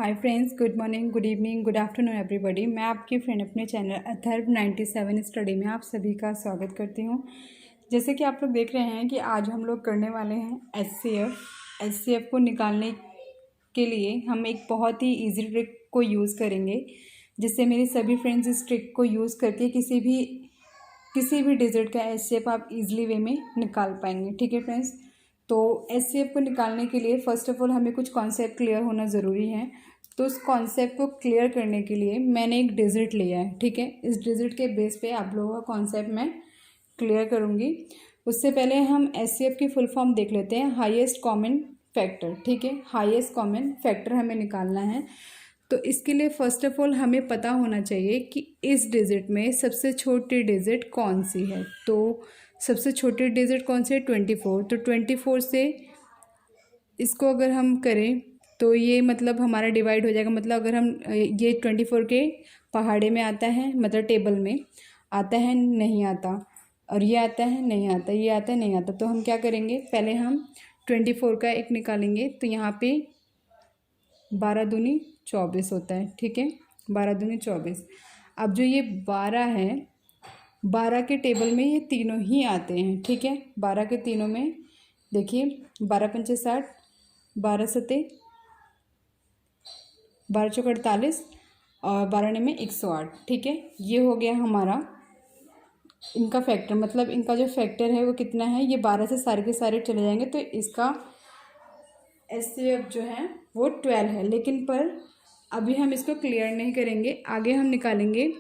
Hi friends, good morning, good evening, good afternoon everybody. मैं आपकी friend अपने channel Atharva 97 study में आप सभी का स्वागत करती हूँ। जैसे कि आप लोग देख रहे हैं कि आज हम लोग करने वाले हैं एचसीएफ को निकालने के लिए हम एक बहुत ही इजी ट्रिक को यूज़ करेंगे, जिससे मेरे सभी फ्रेंड्स इस ट्रिक को यूज़ करके किसी भी डिजिट का एचसीएफ आप इजीली वे में निकाल पाएंगे। ठीक है फ्रेंड्स, तो एचसीएफ को निकालने के लिए फ़र्स्ट ऑफ ऑल हमें कुछ कॉन्सेप्ट क्लियर होना ज़रूरी है। तो उस कॉन्सेप्ट को क्लियर करने के लिए मैंने एक डिजिट लिया है। ठीक है, इस डिजिट के बेस पे आप लोगों का कॉन्सेप्ट मैं क्लियर करूँगी। उससे पहले हम एचसीएफ की फुल फॉर्म देख लेते हैं, हाईएस्ट कॉमन फैक्टर। ठीक है, हाईएस्ट कॉमन फैक्टर हमें निकालना है। तो इसके लिए फ़र्स्ट ऑफ ऑल हमें पता होना चाहिए कि इस डिजिट में सबसे छोटी डिजिट कौन सी है। तो सबसे छोटी डिजिट कौन सी है? 24। तो 24 से इसको अगर हम करें तो ये मतलब हमारा डिवाइड हो जाएगा। मतलब अगर हम ये 24 के पहाड़े में आता है, मतलब टेबल में आता है नहीं आता, और ये आता है नहीं आता, ये आता है नहीं आता, तो हम क्या करेंगे, पहले हम 24 का एक निकालेंगे। तो यहाँ पे 12 दूनी 24 होता है। ठीक है, 12 दूनी 24। अब जो ये 12 है, 12 के टेबल में ये तीनों ही आते हैं। ठीक है, 12 के तीनों में देखिए 12 पंचे 60, 12 सते 12 चौक 48 और 12 ने में 108। ठीक है, ये हो गया हमारा इनका फैक्टर। मतलब इनका जो फैक्टर है वो कितना है, ये 12 से सारे के सारे चले जाएंगे, तो इसका एचसीएफ जो है वो 12 है। लेकिन पर अभी हम इसको क्लियर नहीं करेंगे, आगे हम निकालेंगे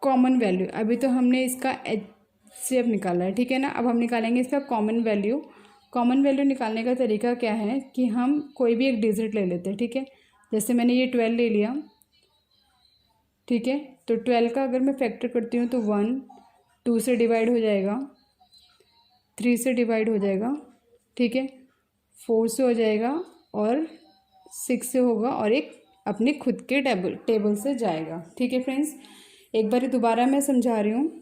कॉमन वैल्यू। अभी तो हमने इसका एचसीएफ निकाला है, ठीक है ना। अब हम निकालेंगे इसका कॉमन वैल्यू। कॉमन वैल्यू निकालने का तरीका क्या है कि हम कोई भी एक डिजिट ले लेते हैं। ठीक है, जैसे मैंने ये 12 ले लिया। ठीक है, तो 12 का अगर मैं फैक्टर करती हूँ तो 1 2 से डिवाइड हो जाएगा, 3 से डिवाइड हो जाएगा, ठीक है, 4 से हो जाएगा और 6 से होगा, और एक अपने खुद के टेबल से जाएगा। ठीक है फ्रेंड्स, एक बार दोबारा मैं समझा रही हूँ।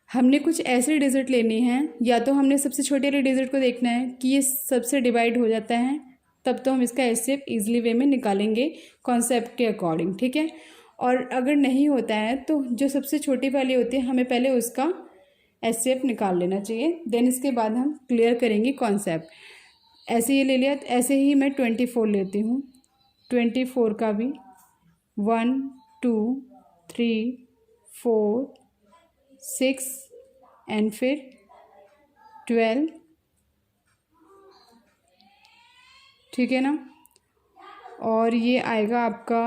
हमने कुछ ऐसे डिजिट लेनी है, या तो हमने सबसे छोटे वाले डिजिट को देखना है कि ये सबसे डिवाइड हो जाता है, तब तो हम इसका एचसीएफ इजीली वे में निकालेंगे कॉन्सेप्ट के अकॉर्डिंग। ठीक है, और अगर नहीं होता है तो जो सबसे छोटी वाली होती है हमें पहले उसका एचसीएफ निकाल लेना चाहिए, देन इसके बाद हम क्लियर करेंगे कॉन्सेप्ट। ऐसे ये ले लिया, तो ऐसे ही मैं 24 लेती हूँ। 24 का भी 1 2 3 4 6 एंड फिर 12। ठीक है ना, और ये आएगा आपका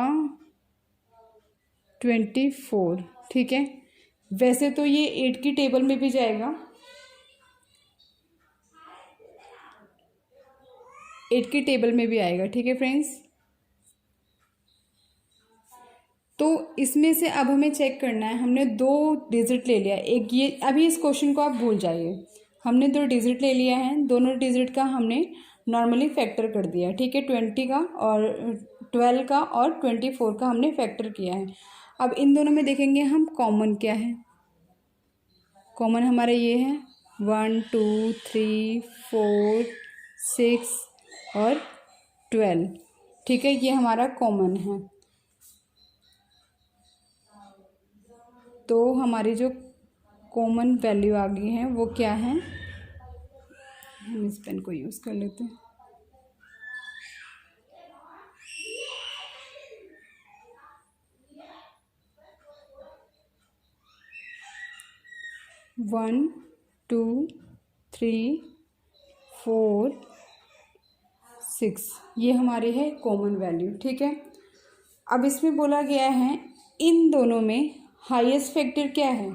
24। ठीक है, वैसे तो ये 8 की टेबल में भी जाएगा, 8 की टेबल में भी आएगा। ठीक है फ्रेंड्स, तो इसमें से अब हमें चेक करना है। हमने 2 डिजिट ले लिया, एक ये, अभी इस क्वेश्चन को आप भूल जाइए। हमने 2 डिजिट ले लिया है, दोनों डिजिट का हमने नॉर्मली फैक्टर कर दिया। ठीक है, 20 का और 12 का और 24 का हमने फैक्टर किया है। अब इन दोनों में देखेंगे हम कॉमन क्या है। कॉमन हमारा ये है 1 2 3 4 6 और 12। ठीक है, ये हमारा कॉमन है। तो हमारी जो कॉमन वैल्यू आ गई है वो क्या है, हम इस पेन को यूज़ कर लेते हैं। वन 2 3 4 6, ये हमारी है कॉमन वैल्यू। ठीक है, अब इसमें बोला गया है इन दोनों में हाईएस्ट फैक्टर क्या है।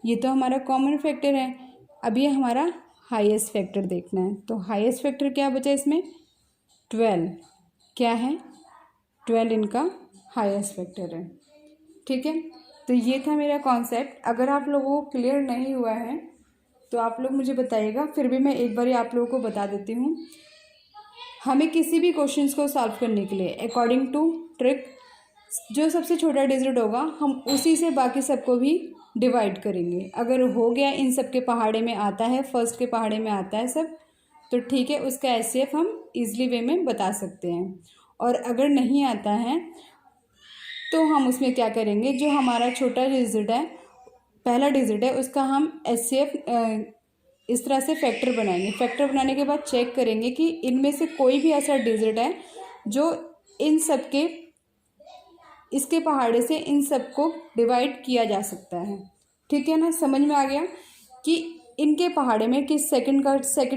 ये तो हमारा कॉमन फैक्टर है, अब ये हमारा हाईएस्ट फैक्टर देखना है। तो हाईएस्ट फैक्टर क्या बचा इसमें, 12। क्या है, 12 इनका हाईएस्ट फैक्टर है। ठीक है, तो ये था मेरा कॉन्सेप्ट। अगर आप लोगों को क्लियर नहीं हुआ है तो आप लोग मुझे बताइएगा, फिर भी मैं एक बार आप लोगों को बता देती हूँ। हमें किसी भी क्वेश्चंस को सॉल्व करने के लिए अकॉर्डिंग टू ट्रिक, जो सबसे छोटा डिजिट होगा हम उसी से बाकी सबको भी डिवाइड करेंगे। अगर हो गया इन सब के पहाड़े में आता है, फर्स्ट के पहाड़े में आता है सब, तो ठीक है, उसका HCF हम ईजिली वे में बता सकते हैं। और अगर नहीं आता है तो हम उसमें क्या करेंगे, जो हमारा छोटा डिजिट है, पहला डिजिट है, उसका हम HCF इस तरह से फैक्टर बनाएंगे। फैक्टर बनाने के बाद चेक करेंगे कि इनमें से कोई भी ऐसा डिजिट है जो इन सब के, इसके पहाड़े से इन सब को डिवाइड किया जा सकता है। ठीक है ना, समझ में आ गया कि इनके पहाड़े में किस सेकंड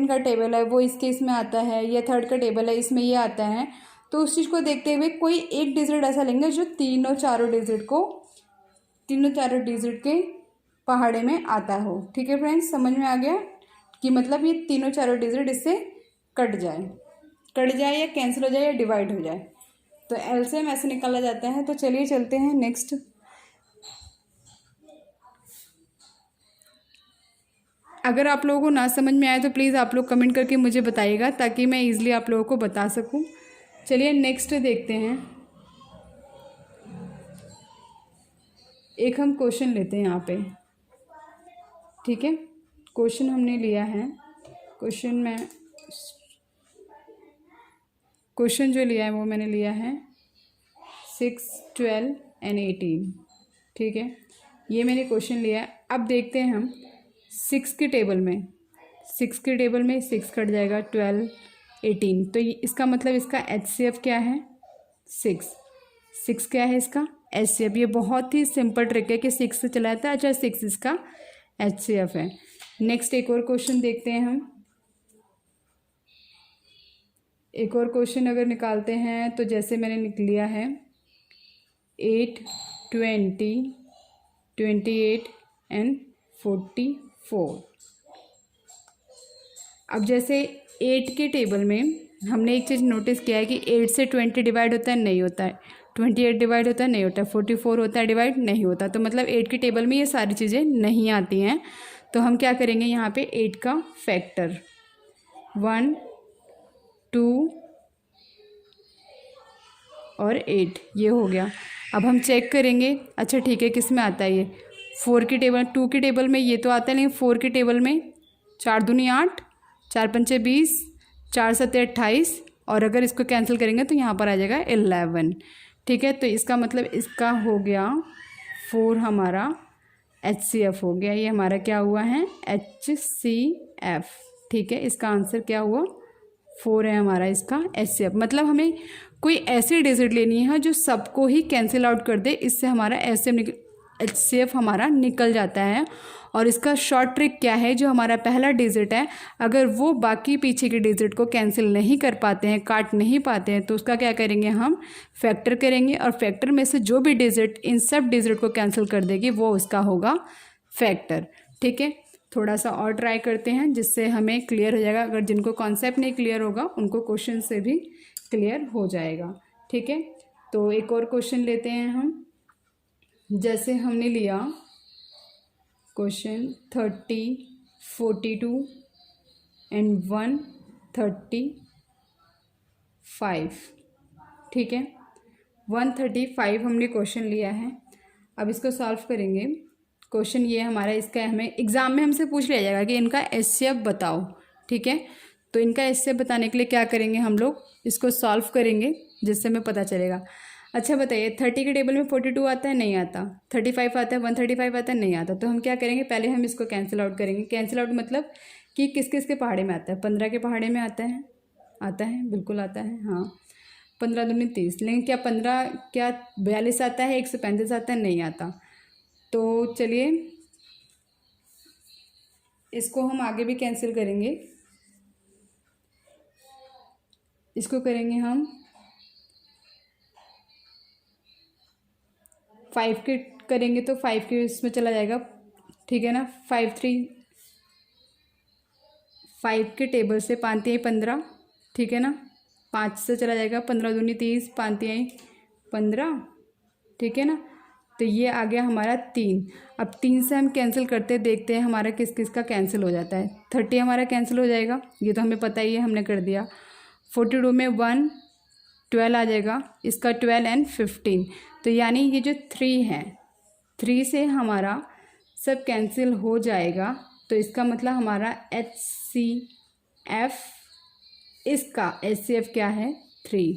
का टेबल है वो इसके इसमें आता है, या थर्ड का टेबल है इसमें ये आता है। तो उस चीज़ को देखते हुए कोई एक डिजिट ऐसा लेंगे जो तीनों चारों डिजिट के पहाड़े में आता हो। ठीक है फ्रेंड्स, समझ में आ गया कि मतलब ये तीनों चारों डिजिट इससे कट जाए या कैंसिल हो जाए या डिवाइड हो जाए, तो एलसीएम ऐसे निकाला जाता है। तो चलिए चलते हैं नेक्स्ट। अगर आप लोगों को ना समझ में आए तो प्लीज़ आप लोग कमेंट करके मुझे बताइएगा, ताकि मैं ईजिली आप लोगों को बता सकूं। चलिए नेक्स्ट देखते हैं। एक हम क्वेश्चन लेते हैं यहाँ पे। ठीक है, क्वेश्चन हमने लिया है। क्वेश्चन जो लिया है वो मैंने लिया है 6, 12 एंड 18। ठीक है, ये मैंने क्वेश्चन लिया है। अब देखते हैं हम 6 के टेबल में 6 कट जाएगा, 12, 18। तो इसका मतलब इसका HCF क्या है, 6 क्या है इसका HCF। ये बहुत ही सिंपल ट्रिक है कि 6 से चला जाता है। अच्छा, 6 इसका HCF है। नेक्स्ट एक और क्वेश्चन देखते हैं हम। एक और क्वेश्चन अगर निकालते हैं तो जैसे मैंने लिया है 8, 20, 28 एंड 44। अब जैसे 8 के टेबल में हमने एक चीज़ नोटिस किया है कि 8 से 20 डिवाइड होता है, नहीं होता है। 28 डिवाइड होता है, नहीं होता है। 44 होता है डिवाइड, नहीं होता। तो मतलब 8 के टेबल में ये सारी चीज़ें नहीं आती हैं। तो हम क्या करेंगे, यहाँ पे 8 का फैक्टर 1, 2 और 8 ये हो गया। अब हम चेक करेंगे। अच्छा ठीक है, किस में आता है ये, 4 के टेबल, 2 के टेबल में ये तो आता है, लेकिन 4 के टेबल में 4 दूनी 8, 4 पंचे 20, 4 सत्ते 28, और अगर इसको कैंसिल करेंगे तो यहाँ पर आ जाएगा 11। ठीक है, तो इसका मतलब इसका हो गया 4 हमारा HCF हो गया। ये हमारा क्या हुआ है, HCF। ठीक है, इसका आंसर क्या हुआ, 4 है हमारा इसका HCF। मतलब हमें कोई ऐसी डिजिट लेनी है जो सबको ही कैंसिल आउट कर दे, इससे हमारा HCF हमारा निकल जाता है। और इसका शॉर्ट ट्रिक क्या है, जो हमारा पहला डिजिट है अगर वो बाकी पीछे के डिजिट को कैंसिल नहीं कर पाते हैं, काट नहीं पाते हैं, तो उसका क्या करेंगे, हम फैक्टर करेंगे। और फैक्टर में से जो भी डिजिट इन सब डिजिट को कैंसिल कर देगी वो उसका होगा फैक्टर। ठीक है, थोड़ा सा और ट्राई करते हैं जिससे हमें क्लियर हो जाएगा। अगर जिनको कॉन्सेप्ट नहीं क्लियर होगा उनको क्वेश्चन से भी क्लियर हो जाएगा। ठीक है, तो एक और क्वेश्चन लेते हैं हम। जैसे हमने लिया क्वेश्चन 30, 42 एंड 135। ठीक है, 135 हमने क्वेश्चन लिया है। अब इसको सॉल्व करेंगे। क्वेश्चन ये हमारा, इसका हमें एग्ज़ाम में हमसे पूछ लिया जाएगा कि इनका HCF बताओ। ठीक है, तो इनका HCF बताने के लिए क्या करेंगे, हम लोग इसको सॉल्व करेंगे जिससे हमें पता चलेगा। अच्छा बताइए, 30 के टेबल में 42 आता है, नहीं आता। 35 आता है, 135 आता है, नहीं आता। तो हम क्या करेंगे, पहले हम इसको कैंसिल आउट करेंगे। कैंसिल आउट मतलब कि किस किस के पहाड़े में आता है, 15 के पहाड़े में आता है, बिल्कुल आता है। हाँ, 15 दूनी 30। लेकिन क्या 42 आता है, 135 आता है, नहीं आता। तो चलिए इसको हम आगे भी कैंसिल करेंगे। इसको करेंगे हम 5 के करेंगे तो 5 के इसमें चला जाएगा। ठीक है ना, 5 के टेबल से 5 आई 15। ठीक है ना, 5 से चला जाएगा, 15 दूनी 30, 5 आई 15। ठीक है ना, तो ये आ गया हमारा 3। अब 3 से हम कैंसिल करते देखते हैं हमारा किस किस का कैंसिल हो जाता है। 30 हमारा कैंसिल हो जाएगा, ये तो हमें पता ही है, हमने कर दिया। 42 में 1, 12 आ जाएगा, इसका 12 एंड 15। तो यानी ये जो 3 है, 3 से हमारा सब कैंसिल हो जाएगा। तो इसका मतलब हमारा HCF इसका HCF क्या है 3।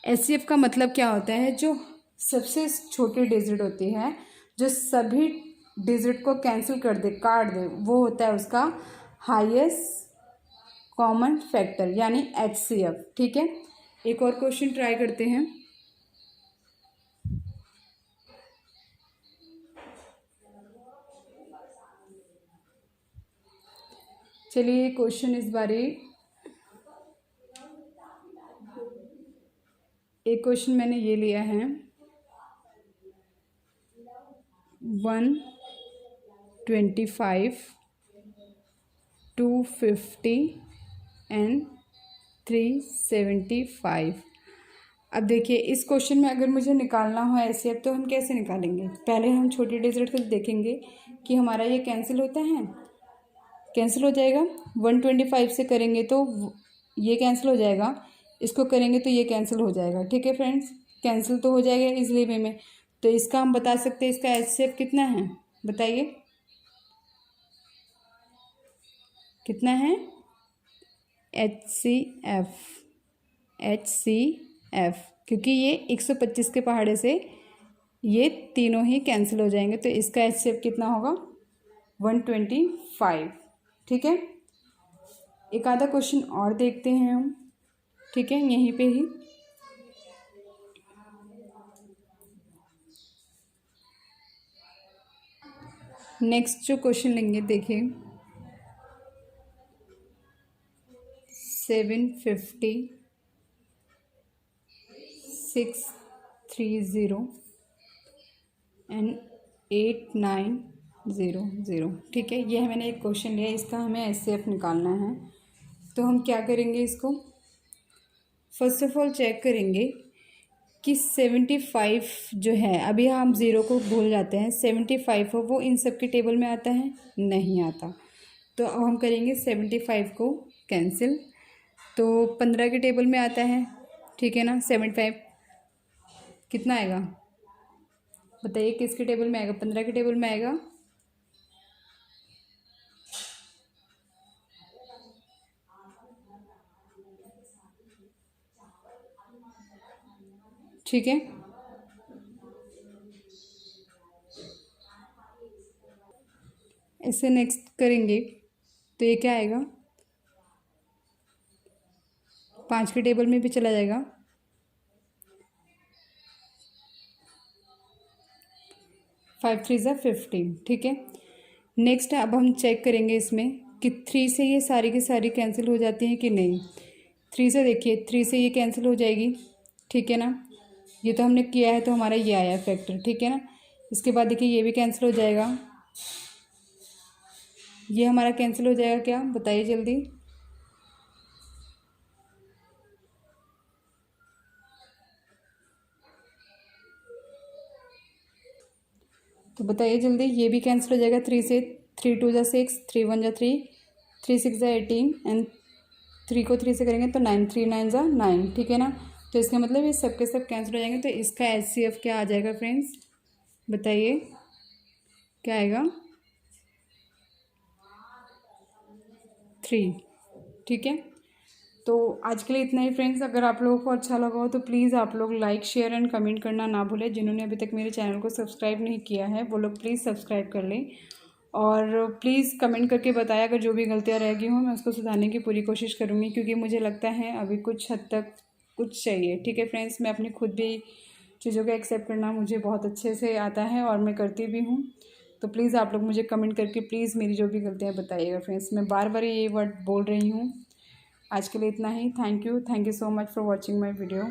HCF का मतलब क्या होता है, जो सबसे छोटी डिजिट होती है, जो सभी डिजिट को कैंसिल कर दे, काट दे, वो होता है उसका हाईएस्ट कॉमन फैक्टर यानी HCF। ठीक है, एक और क्वेश्चन ट्राई करते हैं। चलिए क्वेश्चन इस बारी एक क्वेश्चन मैंने ये लिया है 125, 250 एंड 375। अब देखिए इस क्वेश्चन में अगर मुझे निकालना हो HCF तो हम कैसे निकालेंगे। पहले हम छोटी डिजिट को देखेंगे कि हमारा ये कैंसिल होता है, कैंसिल हो जाएगा। 125 से करेंगे तो ये कैंसिल हो जाएगा, इसको करेंगे तो ये कैंसिल हो जाएगा। ठीक है फ्रेंड्स, कैंसिल तो हो जाएगा इजली वे में। तो इसका हम बता सकते हैं इसका HCF कितना है, बताइए कितना है HCF, क्योंकि ये 125 के पहाड़े से ये तीनों ही कैंसिल हो जाएंगे, तो इसका HCF कितना होगा 125। ठीक है, एक आधा क्वेश्चन और देखते हैं हम। ठीक है, यहीं पे ही नेक्स्ट जो क्वेश्चन लेंगे देखिए 750, 630 एंड 8900। ठीक है, ये मैंने एक क्वेश्चन लिया, इसका हमें HCF निकालना है। तो हम क्या करेंगे, इसको फर्स्ट ऑफ ऑल चेक करेंगे कि 75 जो है, अभी हम ज़ीरो को भूल जाते हैं, 75 हो वो इन सब के टेबल में आता है, नहीं आता। तो अब हम करेंगे 75 को कैंसिल, तो 15 के टेबल में आता है। ठीक है ना, 75 कितना आएगा बताइए, किसके टेबल में आएगा, 15 के टेबल में आएगा। ठीक है, ऐसे नेक्स्ट करेंगे तो ये क्या आएगा, 5 के टेबल में भी चला जाएगा। 5 3 ज़ा 15। ठीक है, नेक्स्ट अब हम चेक करेंगे इसमें कि 3 से ये सारी की सारी कैंसिल हो जाती हैं कि नहीं। 3 से देखिए, 3 से ये कैंसिल हो जाएगी। ठीक है ना, ये तो हमने किया है, तो हमारा ये आया फैक्टर। ठीक है ना, इसके बाद देखिए ये भी कैंसिल हो जाएगा, ये हमारा कैंसिल हो जाएगा, क्या बताइए जल्दी। तो बताइए जल्दी, ये भी कैंसिल हो जाएगा 3 से। 3 2 ज़ा 6, 3 1 ज़ा 3, 3 6 ज़ा 18 एंड 3 को 3 से करेंगे तो 9, 3 9 ज़ा 9। ठीक है ना, तो इसका मतलब ये सब के सब कैंसिल हो जाएंगे। तो इसका HCF क्या आ जाएगा फ्रेंड्स, बताइए क्या आएगा 3। ठीक है, तो आज के लिए इतना ही फ्रेंड्स। अगर आप लोगों को अच्छा लगा हो तो प्लीज़ आप लोग लाइक शेयर एंड कमेंट करना ना भूलें। जिन्होंने अभी तक मेरे चैनल को सब्सक्राइब नहीं किया है वो लोग प्लीज़ सब्सक्राइब कर लें, और प्लीज़ कमेंट करके बताया अगर जो भी गलतियाँ रह गई हों, मैं उसको सुधारने की पूरी कोशिश करूँगी, क्योंकि मुझे लगता है अभी कुछ हद तक कुछ चाहिए। ठीक है फ्रेंड्स, मैं अपनी खुद भी चीज़ों को एक्सेप्ट करना मुझे बहुत अच्छे से आता है और मैं करती भी हूँ। तो प्लीज़ आप लोग मुझे कमेंट करके प्लीज़ मेरी जो भी गलतियाँ बताइएगा फ्रेंड्स। मैं बार बार ये वर्ड बोल रही हूँ। आज के लिए इतना ही। Thank you so much for watching my video.